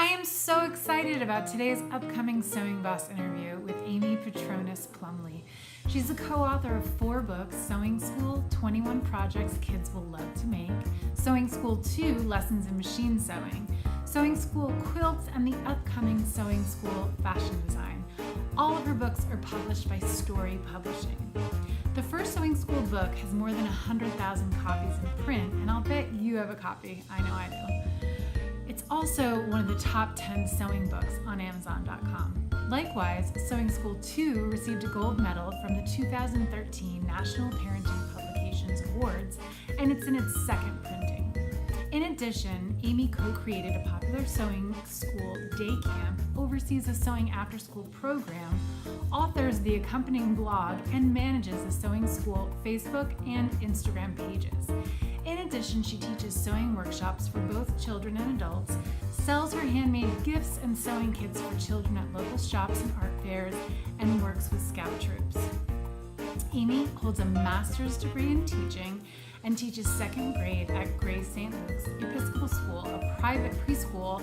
I am so excited about today's upcoming Sewing Boss interview with Amie Petronius Plumley. She's the co-author of 4 books, Sewing School, 21 Projects Kids Will Love to Make, Sewing School 2, Lessons in Machine Sewing, Sewing School Quilts, and the upcoming Sewing School Fashion Design. All of her books are published by Story Publishing. The first Sewing School book has more than 100,000 copies in print, and I'll bet you have a copy. I know I do. It's also one of the top 10 sewing books on Amazon.com. Likewise, Sewing School 2 received a gold medal from the 2013 National Parenting Publications Awards, and it's in its second printing. In addition, Amie co-created a popular sewing school day camp, oversees a sewing after-school program, authors the accompanying blog, and manages the Sewing School Facebook and Instagram pages. In addition, she teaches sewing workshops for both children and adults, sells her handmade gifts and sewing kits for children at local shops and art fairs, and works with Scout troops. Amie holds a master's degree in teaching and teaches 2nd grade at Grace St. Luke's Episcopal School, a private preschool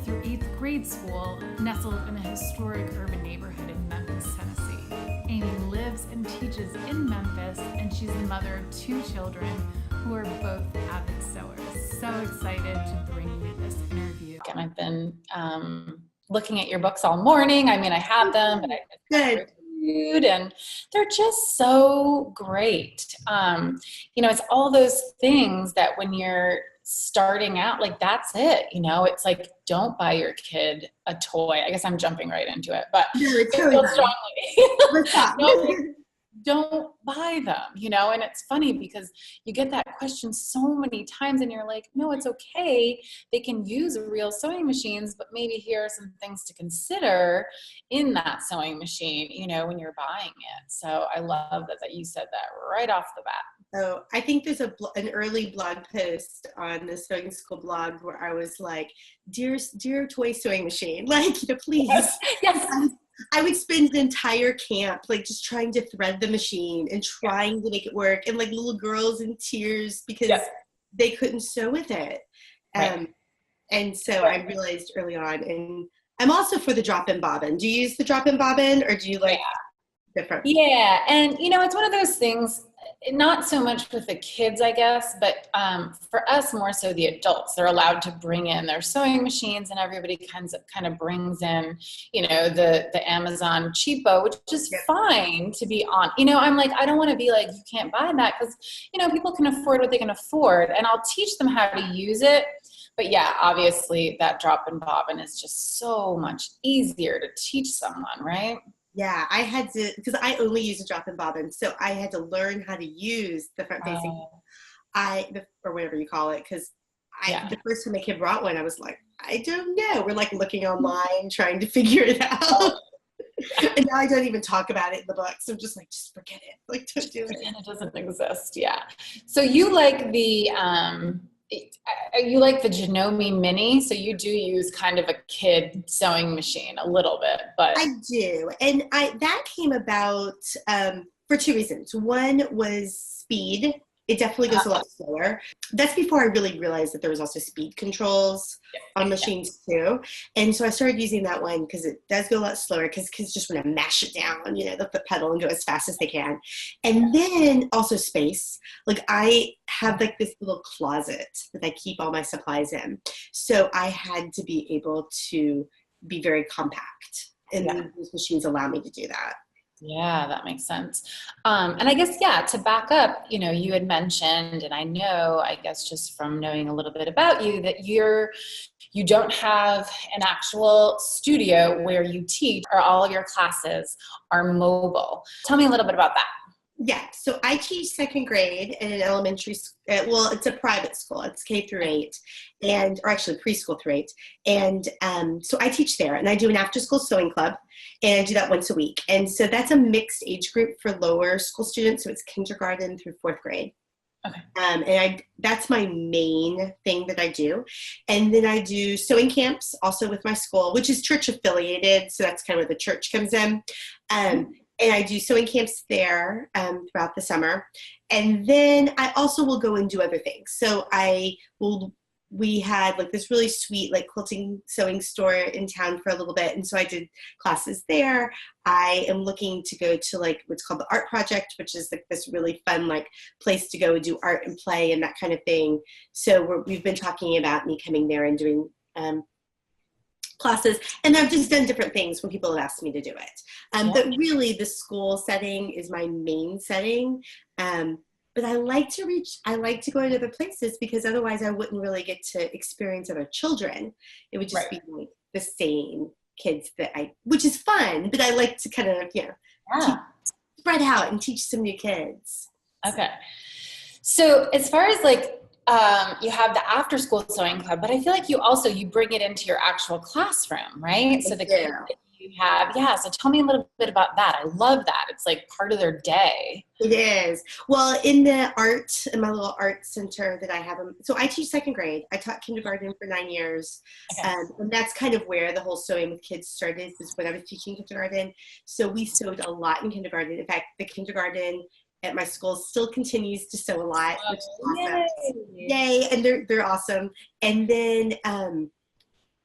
through 8th grade school nestled in a historic urban neighborhood in Memphis, Tennessee. Amie lives and teaches in Memphis, and she's the mother of 2 children who are both avid sewers. So excited to bring you this interview. And I've been looking at your books all morning. I mean, I have them, but I just reviewed, and they're just so great. It's all those things that when you're starting out, like that's it, it's like, don't buy your kid a toy. I guess I'm jumping right into it, but strongly. Don't buy them, and it's funny because you get that question so many times and you're like, no, it's okay. They can use real sewing machines, but maybe here are some things to consider in that sewing machine, when you're buying it. So I love that you said that right off the bat. So I think there's an early blog post on the Sewing School blog where I was like, dear toy sewing machine, please. Yes. I would spend the entire camp, just trying to thread the machine and trying to make it work, and little girls in tears because they couldn't sew with it. Right. And so I realized early on, and I'm also for the drop-in bobbin. Do you use the drop-in bobbin, or do you different? Yeah. And, it's one of those things, not so much with the kids, I guess, but for us, more so the adults. They're allowed to bring in their sewing machines, and everybody kind of brings in, the Amazon cheapo, which is fine to be on. I'm like, I don't want to be like, you can't buy that because, people can afford what they can afford, and I'll teach them how to use it. But yeah, obviously that drop-in bobbin is just so much easier to teach someone, right? Yeah, I had to, because I only use a drop-in bobbin, so I had to learn how to use the front-facing, or whatever you call it, because the first time my kid brought one, I was like, I don't know. We're looking online, trying to figure it out. And now I don't even talk about it in the books. I'm just just forget it. Don't do it. And it doesn't exist, yeah. So you like the Janome Mini, so you do use kind of a kid sewing machine a little bit, but I do, and that came about for 2 reasons. One was speed. It definitely goes a lot slower. That's before I really realized that there was also speed controls on machines too, and so I started using that one because it does go a lot slower because kids just want to mash it down, the pedal and go as fast as they can. And then also space. I have this little closet that I keep all my supplies in, so I had to be able to be very compact, and these machines allow me to do that. Yeah, that makes sense. And I guess, to back up, you had mentioned, and I guess just from knowing a little bit about you, that you don't have an actual studio where you teach, or all of your classes are mobile. Tell me a little bit about that. Yeah, so I teach 2nd grade in an elementary school. Well, it's a private school. It's K through 8, or actually preschool through 8. And so I teach there, and I do an after-school sewing club, and I do that once a week. And so that's a mixed age group for lower school students. So it's kindergarten through 4th grade. Okay. And that's my main thing that I do. And then I do sewing camps also with my school, which is church affiliated. So that's kind of where the church comes in. And I do sewing camps there throughout the summer. And then I also will go and do other things. So I will we had like this really sweet like quilting sewing store in town for a little bit, and so I did classes there. I am looking to go to like what's called the Art Project, which is like this really fun like place to go and do art and play and that kind of thing. So we've been talking about me coming there and doing classes, and I've just done different things when people have asked me to do it. But really the school setting is my main setting. But I like to go to other places because otherwise I wouldn't really get to experience other children. It would just be like the same kids which is fun, but I like to kind of, spread out and teach some new kids. Okay. So as far as like, you have the after school sewing club, but I feel like you bring it into your actual classroom, right? So the kids that you have, so tell me a little bit about that. I love that. It's like part of their day. It is. Well, in my little art center that I have, so I teach second grade. I taught kindergarten for 9 years. And that's kind of where the whole sewing with kids started, was when I was teaching kindergarten. So we sewed a lot in kindergarten. In fact, the kindergarten at my school still continues to sew a lot, which is awesome. Yay. And they're awesome. And then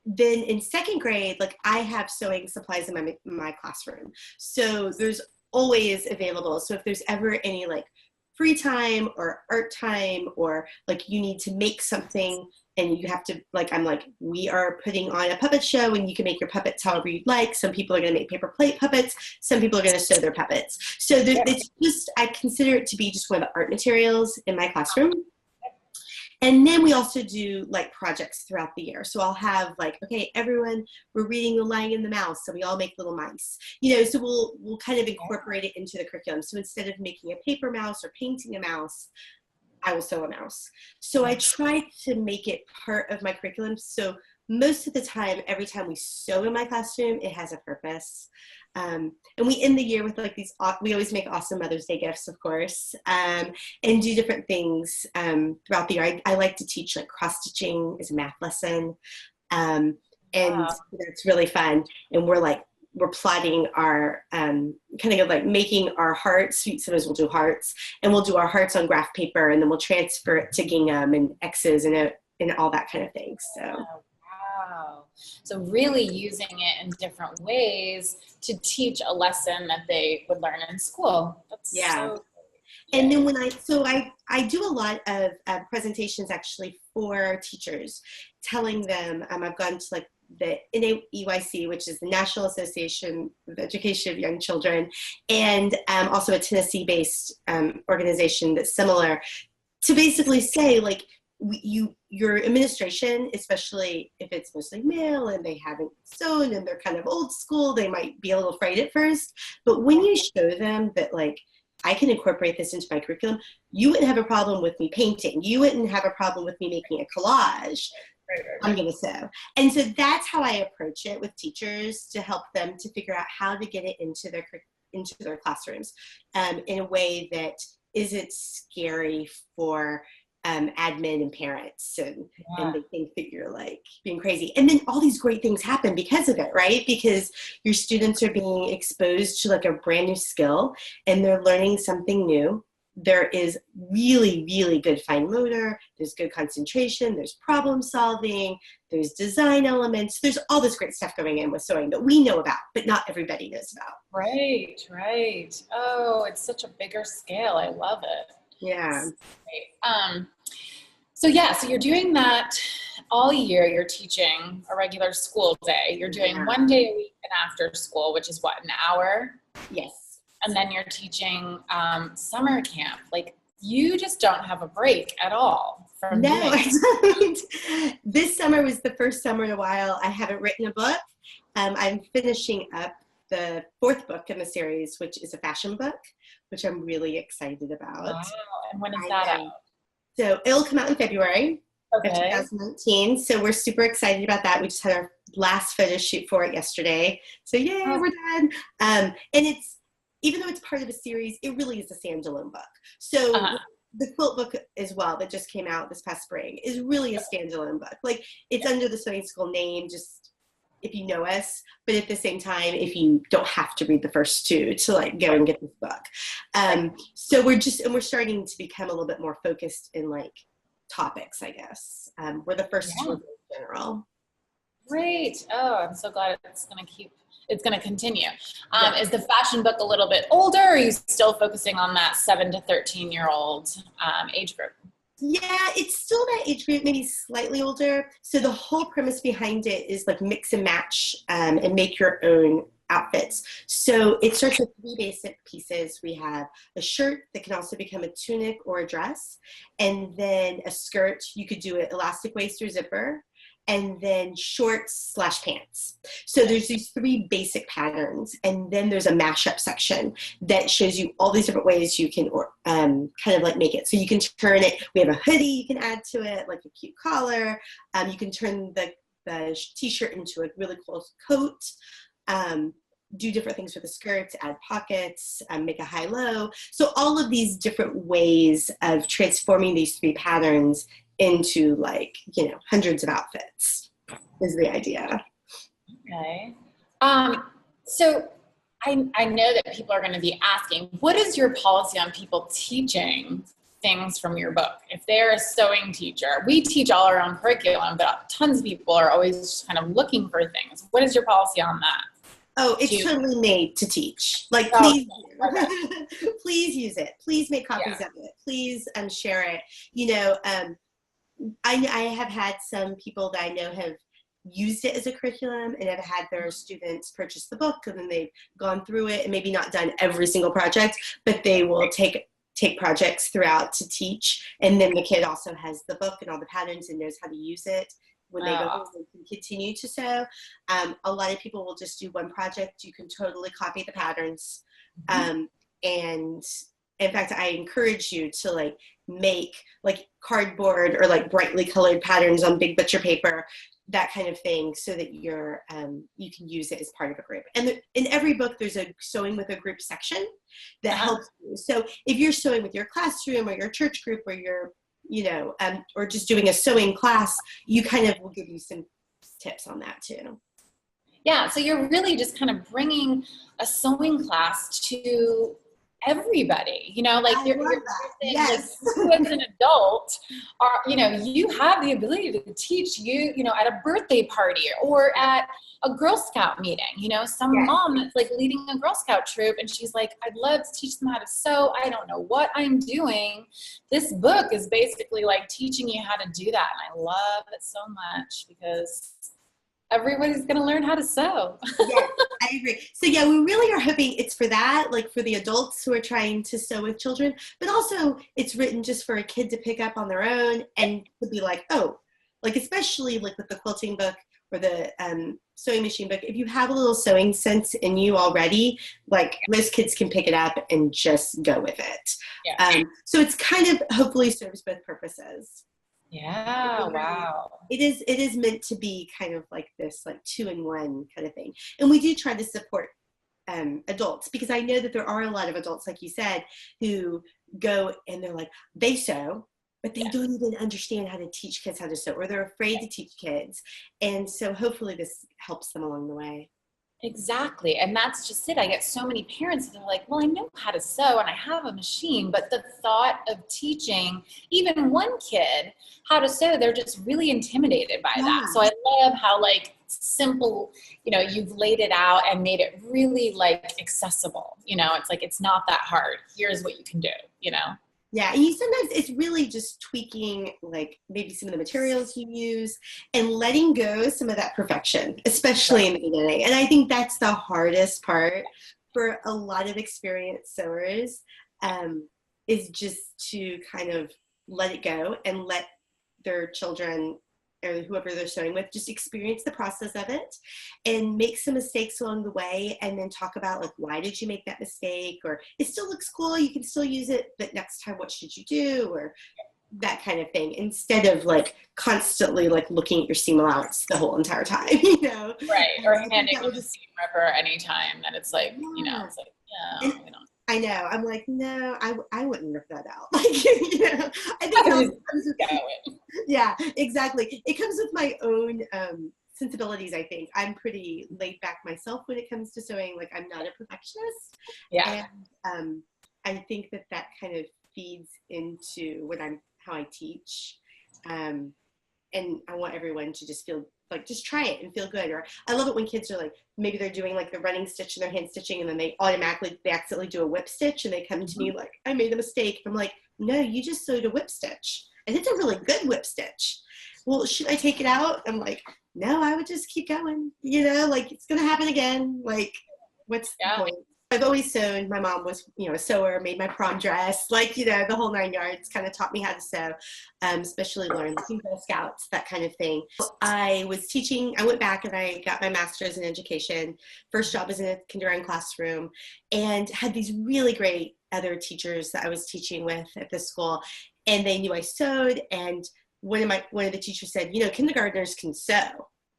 in second grade, like I have sewing supplies in my classroom. So there's always available. So if there's ever any like free time or art time, or like you need to make something and you have to, like, I'm like, we are putting on a puppet show and you can make your puppets however you'd like. Some people are going to make paper plate puppets. Some people are going to sew their puppets. So it's just, I consider it to be just one of the art materials in my classroom. And then we also do like projects throughout the year. So I'll have like, okay, everyone, we're reading The Lion and the Mouse. So we all make little mice, so we'll kind of incorporate it into the curriculum. So instead of making a paper mouse or painting a mouse, I will sew a mouse. So I try to make it part of my curriculum. So most of the time, every time we sew in my classroom, it has a purpose. And we end the year with like we always make awesome Mother's Day gifts, of course, and do different things throughout the year. I like to teach like cross stitching as a math lesson. And it's really fun. And we're plotting our kind of like making our hearts. Sometimes we'll do hearts, and we'll do our hearts on graph paper, and then we'll transfer it to gingham and X's and all that kind of thing. So. Wow. So really using it in different ways to teach a lesson that they would learn in school. That's so And then I do a lot of presentations actually for teachers, telling them, I've gone to like the NAEYC, which is the National Association of Education of Young Children, and also a Tennessee-based organization that's similar, to basically say like, your administration, especially if it's mostly male and they haven't sewn and they're kind of old school, they might be a little afraid at first. But when you show them that like, I can incorporate this into my curriculum, you wouldn't have a problem with me painting. You wouldn't have a problem with me making a collage. I'm going to sew. And so that's how I approach it with teachers, to help them to figure out how to get it into their classrooms in a way that isn't scary for admin and parents, and they think that you're like being crazy. And then all these great things happen because of it, right? Because your students are being exposed to like a brand new skill, and they're learning something new. There is really, really good fine motor. There's good concentration. There's problem solving. There's design elements. There's all this great stuff going in with sewing that we know about, but not everybody knows about. Right. Oh, it's such a bigger scale. I love it. Yeah. So you're doing that all year. You're teaching a regular school day. You're doing 1 day a week and after school, which is what, an hour? Yes. And then you're teaching summer camp. Like, you just don't have a break at all from doing I don't. This summer was the first summer in a while I haven't written a book. I'm finishing up the 4th book in the series, which is a fashion book, which I'm really excited about. Wow. And when is that out? So it'll come out in February of 2019. So we're super excited about that. We just had our last photo shoot for it yesterday. So we're done. And it's, even though it's part of a series, it really is a standalone book. So the quilt book as well that just came out this past spring is really a standalone book. Like, it's under the sewing school name, just if you know us, but at the same time, if you don't have to read the first 2 to like go and get this book. So we're starting to become a little bit more focused in like topics, I guess. We're the first to in general. Great. Oh, I'm so glad it's going to continue. Is the fashion book a little bit older, or are you still focusing on that 7 to 13-year-old age group? Yeah, it's still that age group, maybe slightly older. So the whole premise behind it is like mix and match and make your own outfits. So it starts with 3 basic pieces. We have a shirt that can also become a tunic or a dress, and then a skirt. You could do it elastic waist or zipper, and then shorts / pants. So there's these 3 basic patterns, and then there's a mashup section that shows you all these different ways you can kind of like make it. So you can turn it, we have a hoodie you can add to it, like a cute collar. You can turn the t-shirt into a really cool coat. Do different things with the skirts, add pockets, make a high-low. So all of these different ways of transforming these 3 patterns into like, hundreds of outfits is the idea. Okay. So I know that people are going to be asking, what is your policy on people teaching things from your book? If they're a sewing teacher, we teach all our own curriculum, but tons of people are always just kind of looking for things. What is your policy on that? Oh, it's totally made to teach. Like, please, please use it. Please make copies of it. Please share it. I have had some people that I know have used it as a curriculum and have had their students purchase the book, and then they've gone through it and maybe not done every single project, but they will take projects throughout to teach. And then the kid also has the book and all the patterns and knows how to use it. When they go home, they can continue to sew. A lot of people will just do one project. You can totally copy the patterns. And in fact, I encourage you to like make like cardboard or like brightly colored patterns on big butcher paper, that kind of thing, so that you can use it as part of a group. And in every book, there's a sewing with a group section that helps you. So if you're sewing with your classroom or your church group or your or just doing a sewing class, you kind of will give you some tips on that too. Yeah, so you're really just kind of bringing a sewing class to everybody, like you're saying, yes. like, you as an adult are, you have the ability to teach at a birthday party or at a Girl Scout meeting, some mom that's like leading a Girl Scout troop and she's like, I'd love to teach them how to sew. I don't know what I'm doing. This book is basically like teaching you how to do that. And I love it so much because everybody's going to learn how to sew. Yes, I agree. So yeah, we really are hoping it's for that, like for the adults who are trying to sew with children, but also it's written just for a kid to pick up on their own and to be like, oh, like especially like with the quilting book or the sewing machine book, if you have a little sewing sense in you already, like most kids can pick it up and just go with it. Yeah. So it's kind of hopefully serves both purposes. Yeah, wow. It is meant to be kind of like this like 2-in-1 kind of thing. And we do try to support adults, because I know that there are a lot of adults, like you said, who go and they're like, they sew, but they don't even understand how to teach kids how to sew, or they're afraid to teach kids. And so hopefully this helps them along the way. Exactly. And that's just it. I get so many parents that are like, well, I know how to sew and I have a machine, but the thought of teaching even one kid how to sew, they're just really intimidated by that. So I love how like simple, you've laid it out and made it really like accessible. It's like, it's not that hard. Here's what you can do, Yeah, and sometimes it's really just tweaking like maybe some of the materials you use and letting go some of that perfection, especially in the beginning. And I think that's the hardest part for a lot of experienced sewers, is just to kind of let it go and let their children or whoever they're sewing with just experience the process of it and make some mistakes along the way, and then talk about like, why did you make that mistake, or it still looks cool, you can still use it, but next time what should you do, or that kind of thing, instead of like constantly like looking at your seam allowance the whole entire time, right, or handing them a seam ripper anytime that it's like, it's like, I know. I'm like, no, I wouldn't rip that out. Like, I think yeah, exactly. It comes with my own sensibilities, I think. I'm pretty laid back myself when it comes to sewing. Like, I'm not a perfectionist. Yeah. And I think that kind of feeds into how I teach. And I want everyone to just feel like, just try it and feel good. Or I love it when kids are like, maybe they're doing like the running stitch and they're hand stitching, and then they accidentally do a whip stitch, and they come to me like, I made a mistake. I'm like, no, you just sewed a whip stitch, and it's a really good whip stitch. Well, should I take it out? I'm like, no, I would just keep going, like it's going to happen again. Like, what's the point? I've always sewn. My mom was, a sewer, made my prom dress, the whole 9 yards, kind of taught me how to sew, especially learned Girl Scouts, that kind of thing. I was teaching, I went back and I got my master's in education. First job was in a kindergarten classroom, and had these really great other teachers that I was teaching with at the school, and they knew I sewed. And one of the teachers said, kindergartners can sew.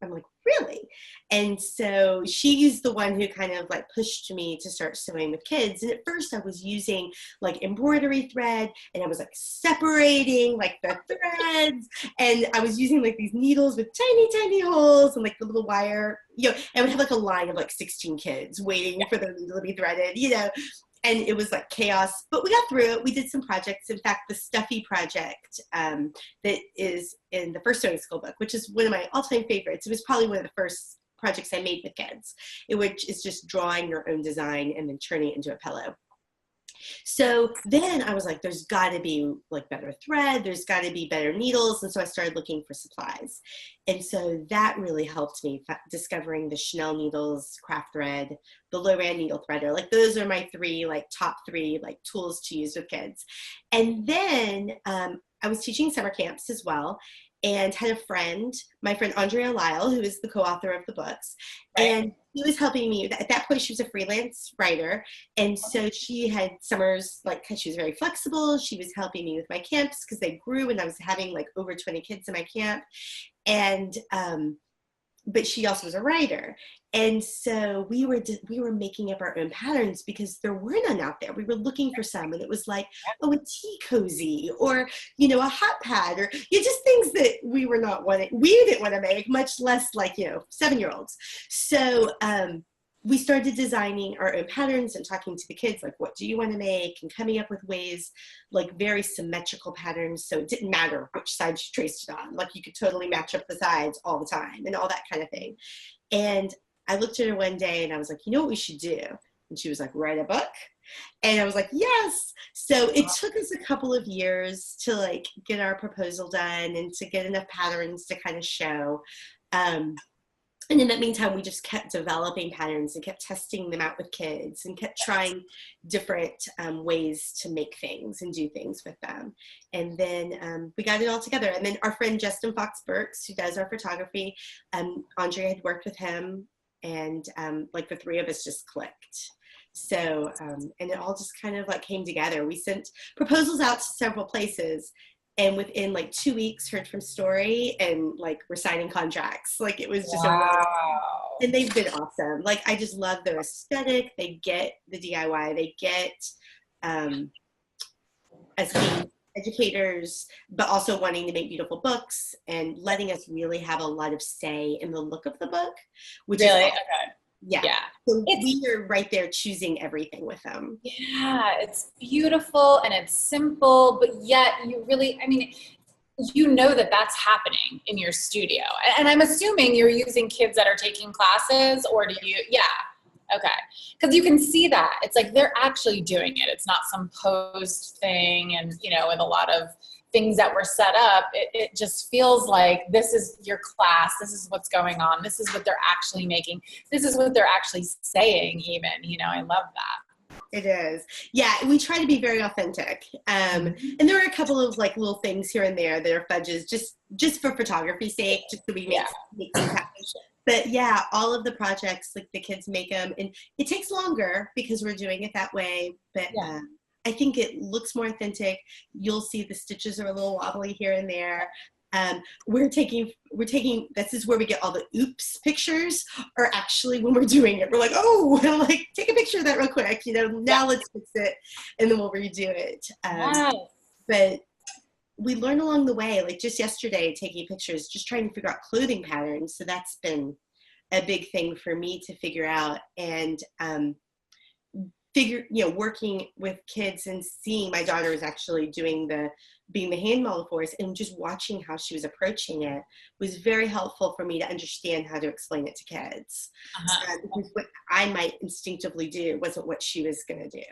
I'm like, really? And so she's the one who kind of like pushed me to start sewing with kids. And at first I was using like embroidery thread, and I was like separating like the threads, and I was using like these needles with tiny, tiny holes and like the little wire, and I would have like a line of like 16 kids waiting for the needle to be threaded, and it was like chaos, but we got through it. We did some projects. In fact, the Stuffy project that is in the first sewing school book, which is one of my all-time favorites. It was probably one of the first projects I made with kids, which is just drawing your own design and then turning it into a pillow. So then I was like, there's got to be like better thread, there's got to be better needles. And so I started looking for supplies. And so that really helped me discovering the Chanel needles, craft thread, the Loran needle threader. Like those are my top three tools to use with kids. And then I was teaching summer camps as well, and had a friend, my friend Andrea Lyle, who is the co-author of the books. Right. And she was helping me. At that point, she was a freelance writer. And so she had summers, because she was very flexible. She was helping me with my camps because they grew, and I was having over 20 kids in my camp. And, but she also was a writer. And so we were making up our own patterns because there were none out there. We were looking for some, and it was like, a tea cozy, or, a hot pad, or just things that we didn't want to make, much less 7-year-olds. So we started designing our own patterns and talking to the kids, what do you want to make? And coming up with ways, very symmetrical patterns. So it didn't matter which side you traced it on. You could totally match up the sides all the time and all that kind of thing. And I looked at her one day and I was like, you know what we should do? And she was like, write a book. And I was like, yes. So it took us a couple of years to get our proposal done and to get enough patterns to kind of show. And in that meantime, we just kept developing patterns and kept testing them out with kids and kept trying different ways to make things and do things with them. And then we got it all together. And then our friend Justin Fox Burks, who does our photography, Andrea had worked with him, and the three of us just clicked. So, and it all just kind of came together. We sent proposals out to several places, and within 2 weeks heard from Story, and we're signing contracts. It was just and they've been awesome. I just love their aesthetic. They get the DIY. They get as being educators, but also wanting to make beautiful books and letting us really have a lot of say in the look of the book, which is awesome. Okay. Yeah. So we are right there choosing everything with them. Yeah, it's beautiful and it's simple, but yet you know that that's happening in your studio. And I'm assuming you're using kids that are taking classes, or do you? Yeah. Okay. Because you can see that. It's they're actually doing it. It's not some posed thing, and, with a lot of things that were set up, it just feels like this is your class. This is what's going on. This is what they're actually making. This is what they're actually saying even, I love that. It is. Yeah, we try to be very authentic. And there are a couple of little things here and there that are fudges just for photography's sake, just so we make things happen. But yeah, all of the projects, the kids make them, and it takes longer because we're doing it that way. But I think it looks more authentic. You'll see the stitches are a little wobbly here and there. We're taking, this is where we get all the oops pictures, or actually when we're doing it, we're take a picture of that real quick, now let's fix it, and then we'll redo it. But we learn along the way, just yesterday, taking pictures, just trying to figure out clothing patterns. So that's been a big thing for me to figure out. And working with kids and seeing my daughter was actually being the hand model for us, and just watching how she was approaching it was very helpful for me to understand how to explain it to kids. Because what I might instinctively do wasn't what she was going to do.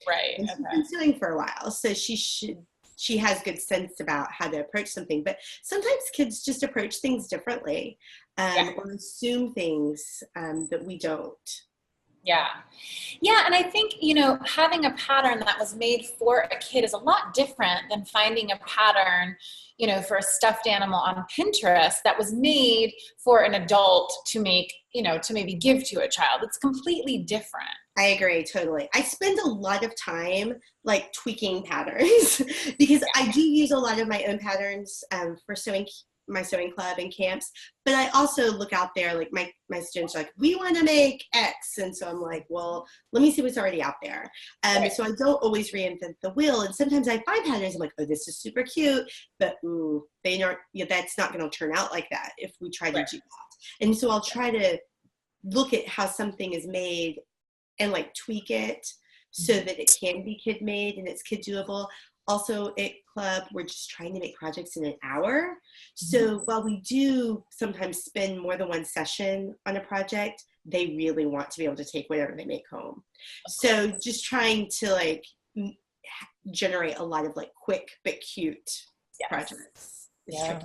Right. And she's been sewing for a while, so she has good sense about how to approach something. But sometimes kids just approach things differently, or assume things that we don't. Yeah. Yeah. And I think, having a pattern that was made for a kid is a lot different than finding a pattern, for a stuffed animal on Pinterest that was made for an adult to make, to maybe give to a child. It's completely different. I agree, totally. I spend a lot of time like tweaking patterns because I do use a lot of my own patterns for my sewing club and camps, but I also look out there, like my students are like, we want to make X, and so I'm like, well, let me see what's already out there. So I don't always reinvent the wheel, and sometimes I find patterns, I'm like, oh, this is super cute, but that's not going to turn out like that if we try to do that. And so I'll try to look at how something is made and like tweak it so that it can be kid made and it's kid doable. Also at club, we're just trying to make projects in an hour. So while we do sometimes spend more than one session on a project, they really want to be able to take whatever they make home. So just trying to like generate a lot of like quick but cute projects. Yeah.